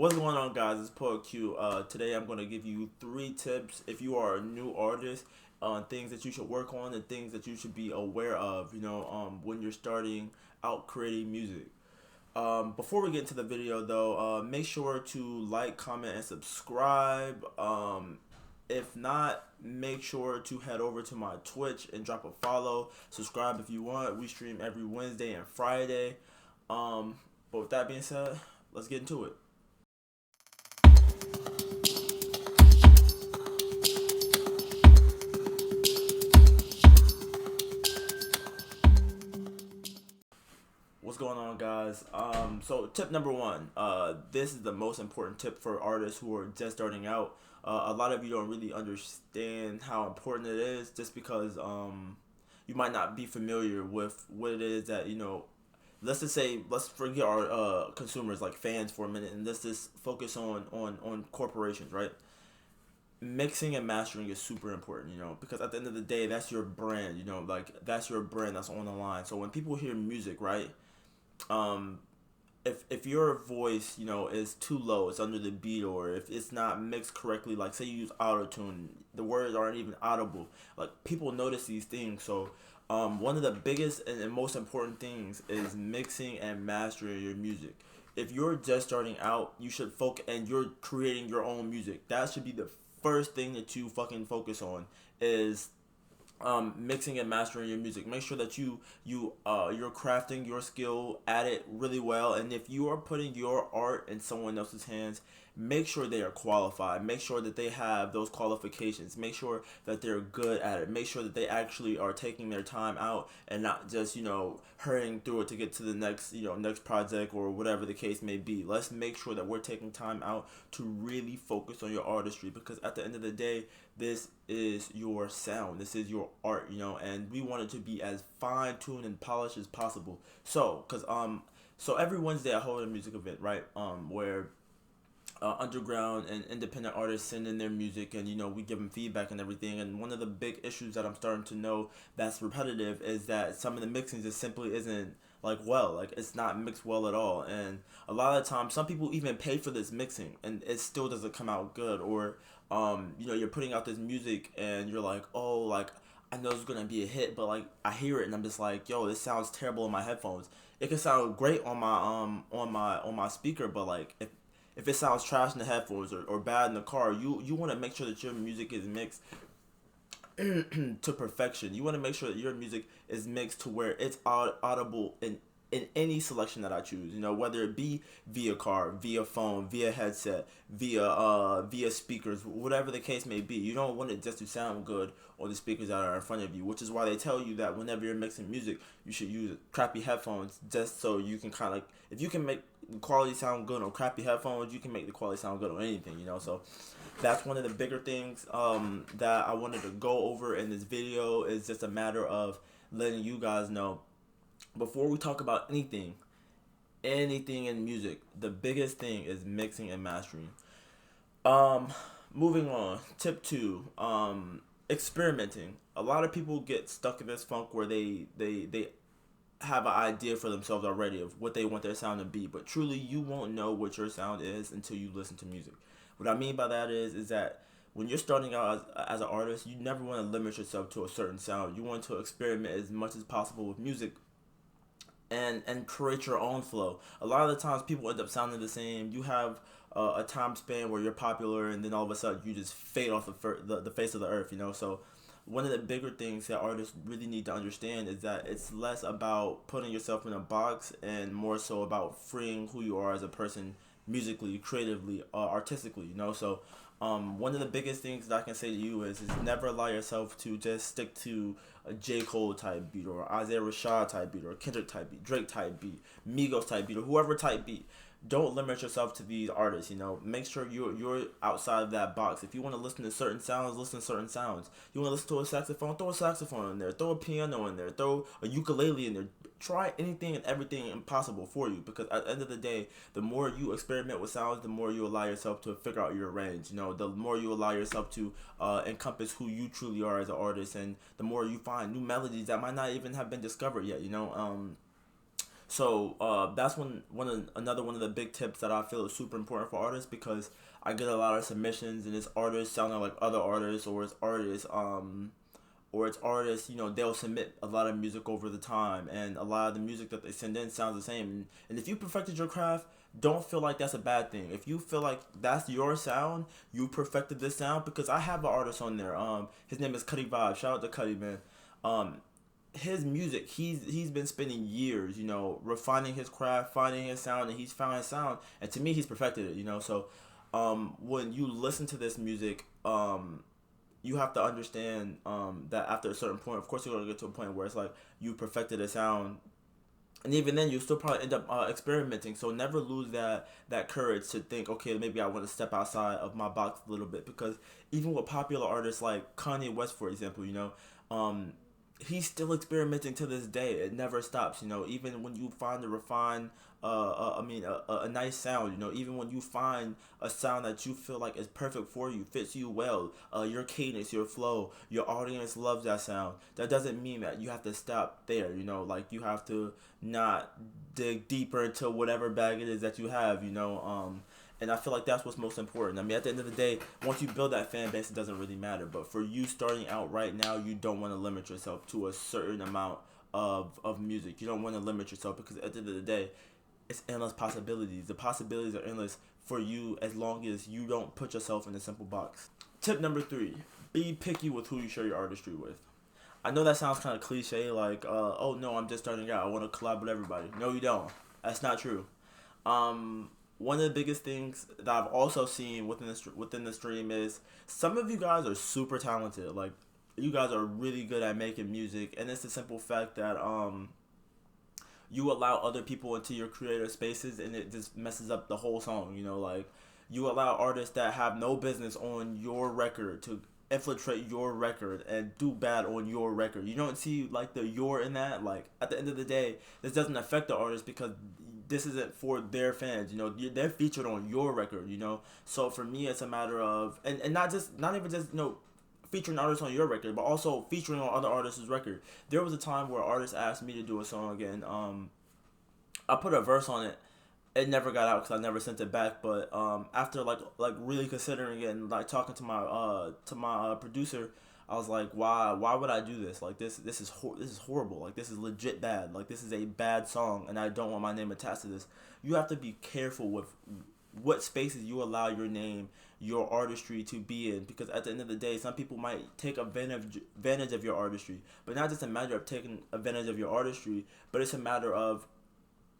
What's going on, guys? It's PoetQ. Today I'm going to give you 3 tips if you are a new artist on things that you should work on and things that you should be aware of, when you're starting out creating music. Before we get into the video, though, make sure to like, comment, and subscribe. If not, make sure to head over to my Twitch and drop a follow. Subscribe if you want. We stream every Wednesday and Friday. But with that being said, let's get into it. What's going on, guys? So tip number 1, this is the most important tip for artists who are just starting out. A lot of you don't really understand how important it is just because you might not be familiar with what it is that, let's just say, let's forget our consumers, like fans, for a minute, and let's just focus on corporations, right? Mixing and mastering is super important, because at the end of the day, that's your brand, like that's your brand that's on the line. So when people hear music, right, um if your voice, is too low, it's under the beat, or if it's not mixed correctly, like say you use auto tune, the words aren't even audible, like people notice these things. So one of the biggest and most important things is mixing and mastering your music. If you're just starting out, you should focus, and you're creating your own music, that should be the first thing that you fucking focus on, is mixing and mastering your music. Make sure that you're crafting your skill at it really well, and if you are putting your art in someone else's hands, make sure they are qualified. Make sure that they have those qualifications. Make sure that they're good at it. Make sure that they actually are taking their time out and not just hurrying through it to get to the next project or whatever the case may be. Let's make sure that we're taking time out to really focus on your artistry, because at the end of the day, this is your sound, this is your art, and we want it to be as fine-tuned and polished as possible. So every Wednesday I hold a music event, right, where underground and independent artists send in their music, and we give them feedback and everything. And one of the big issues that I'm starting to know that's repetitive is that some of the mixing just simply isn't like it's not mixed well at all. And a lot of the time, some people even pay for this mixing and it still doesn't come out good. Or you're putting out this music and you're like, oh, like I know it's gonna be a hit, but like I hear it and I'm just like, yo, this sounds terrible in my headphones. It can sound great on my speaker, but like if it sounds trash in the headphones, or bad in the car, you want to make sure that your music is mixed to perfection. You want to make sure that your music is mixed to where it's audible in any selection that I choose. Whether it be via car, via phone, via headset, via speakers, whatever the case may be. You don't want it just to sound good on the speakers that are in front of you, which is why they tell you that whenever you're mixing music, you should use crappy headphones, just so you can kind of like, if you can make the quality sound good on crappy headphones, you can make the quality sound good on anything. So that's one of the bigger things that I wanted to go over in this video. Is just a matter of letting you guys know, before we talk about anything in music, the biggest thing is mixing and mastering. Moving on, tip 2, experimenting. A lot of people get stuck in this funk where they have an idea for themselves already of what they want their sound to be, but truly you won't know what your sound is until you listen to music. What I mean by that is that when you're starting out as an artist, you never want to limit yourself to a certain sound. You want to experiment as much as possible with music, and create your own flow. A lot of the times people end up sounding the same. You have a time span where you're popular, and then all of a sudden you just fade off the face of the earth. So one of the bigger things that artists really need to understand is that it's less about putting yourself in a box and more so about freeing who you are as a person, musically, creatively, artistically. So one of the biggest things that I can say to you is never allow yourself to just stick to a J. Cole type beat, or Isaiah Rashad type beat, or Kendrick type beat, Drake type beat, Migos type beat, or whoever type beat. Don't limit yourself to these artists. Make sure you're outside of that box. If you want to listen to certain sounds, listen to certain sounds. You want to listen to a saxophone, throw a saxophone in there, throw a piano in there, throw a ukulele in there. Try anything and everything impossible for you, because at the end of the day, the more you experiment with sounds, the more you allow yourself to figure out your range. The more you allow yourself to encompass who you truly are as an artist, and the more you find new melodies that might not even have been discovered yet. So that's another one of the big tips that I feel is super important for artists, because I get a lot of submissions and it's artists sounding like other artists, or it's artists, they'll submit a lot of music over the time, and a lot of the music that they send in sounds the same. And if you perfected your craft, don't feel like that's a bad thing. If you feel like that's your sound, you perfected this sound, because I have an artist on there. His name is Cuddy Vibe. Shout out to Cuddy, man. Um, his music, he's been spending years, refining his craft, finding his sound, and he's found his sound. And to me, he's perfected it. So, when you listen to this music, you have to understand that after a certain point, of course, you're gonna get to a point where it's like you perfected a sound, and even then, you still probably end up experimenting. So never lose that courage to think, okay, maybe I want to step outside of my box a little bit, because even with popular artists like Kanye West, for example, um, he's still experimenting to this day. It never stops. Even when you find a refined, a nice sound. Even when you find a sound that you feel like is perfect for you, fits you well, your cadence, your flow, your audience loves that sound. That doesn't mean that you have to stop there. Like you have to not dig deeper into whatever bag it is that you have. And I feel like that's what's most important. I mean, at the end of the day, once you build that fan base, it doesn't really matter. But for you starting out right now, you don't want to limit yourself to a certain amount of music. You don't want to limit yourself, because at the end of the day, it's endless possibilities. The possibilities are endless for you, as long as you don't put yourself in a simple box. Tip number 3, be picky with who you share your artistry with. I know that sounds kind of cliche, like, oh no, I'm just starting out, I want to collab with everybody. No, you don't. That's not true. One of the biggest things that I've also seen within the stream is some of you guys are super talented. Like, you guys are really good at making music, and it's the simple fact that you allow other people into your creative spaces, and it just messes up the whole song. Like, you allow artists that have no business on your record to infiltrate your record and do bad on your record. You don't see like the "your" in that. Like, at the end of the day, this doesn't affect the artist, because this isn't for their fans. They're featured on your record. So for me, it's a matter of, and not even just featuring artists on your record, but also featuring on other artists' record. There was a time where artists asked me to do a song, and I put a verse on it. It never got out because I never sent it back. But after like really considering it and like talking to my producer, I was like, why would I do this? Like, this is horrible. Like, this is legit bad. Like, this is a bad song, and I don't want my name attached to this. You have to be careful with what spaces you allow your name, your artistry to be in, because at the end of the day, some people might take advantage of your artistry. But not just a matter of taking advantage of your artistry, but it's a matter of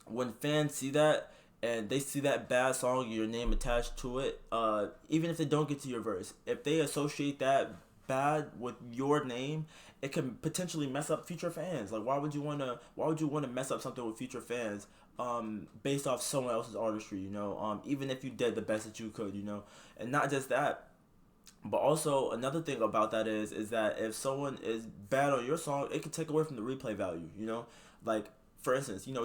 when fans see that and they see that bad song, your name attached to it, even if they don't get to your verse, if they associate that bad with your name, it can potentially mess up future fans. Like, why would you wanna mess up something with future fans based off someone else's artistry, even if you did the best that you could, and not just that, but also another thing about that is that if someone is bad on your song, it can take away from the replay value, like, for instance, we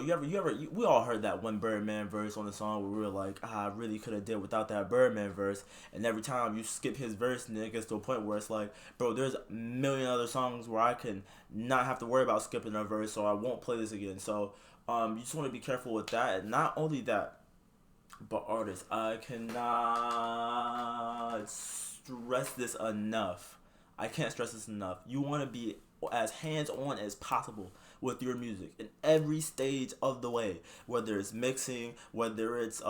all heard that one Birdman verse on the song where we were like, I really could have did without that Birdman verse. And every time you skip his verse, and it gets to a point where it's like, bro, there's a million other songs where I can not have to worry about skipping a verse, so I won't play this again. So you just want to be careful with that. And not only that, but artists, I cannot stress this enough. I can't stress this enough. You want to be as hands-on as possible with your music in every stage of the way, whether it's mixing, whether it's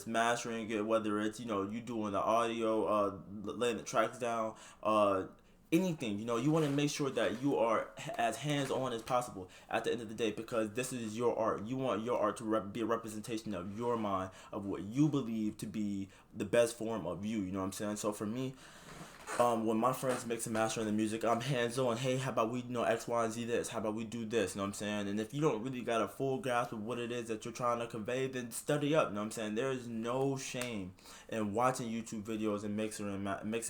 mastering it, whether it's you doing the audio, laying the tracks down, anything. You want to make sure that you are as hands-on as possible at the end of the day, because this is your art. You want your art to be a representation of your mind, of what you believe to be the best form of you. You know what I'm saying? So for me, when my friends mix and master the music, I'm hands-on. Hey, how about we X, Y, and Z this? How about we do this? You know what I'm saying? And if you don't really got a full grasp of what it is that you're trying to convey, then study up. You know what I'm saying? There is no shame in watching YouTube videos and mixing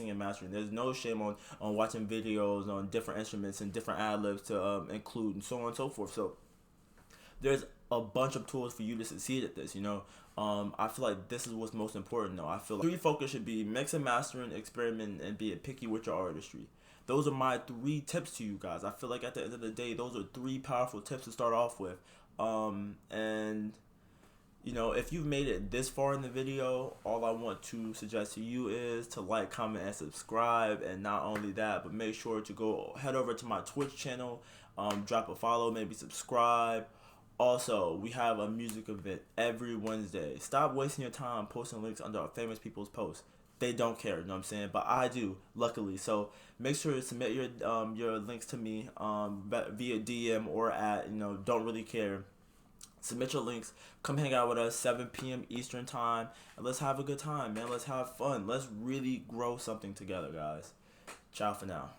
and mastering. There's no shame on watching videos on different instruments and different ad-libs to include, and so on and so forth. So there's a bunch of tools for you to succeed at this, I feel like this is what's most important, though. I feel like 3 focus should be mix and mastering, experiment, and be picky with your artistry. Those are my 3 tips to you guys. I feel like at the end of the day, those are 3 powerful tips to start off with. And you know, if you've made it this far in the video, all I want to suggest to you is to like, comment, and subscribe. And not only that, but make sure to go head over to my Twitch channel, drop a follow, maybe subscribe. Also, we have a music event every Wednesday. Stop wasting your time posting links under our famous people's posts. They don't care, you know what I'm saying? But I do, luckily. So make sure to submit your links to me via DM or at, you know, don't really care. Submit your links. Come hang out with us 7 p.m. Eastern time, and let's have a good time, man. Let's have fun. Let's really grow something together, guys. Ciao for now.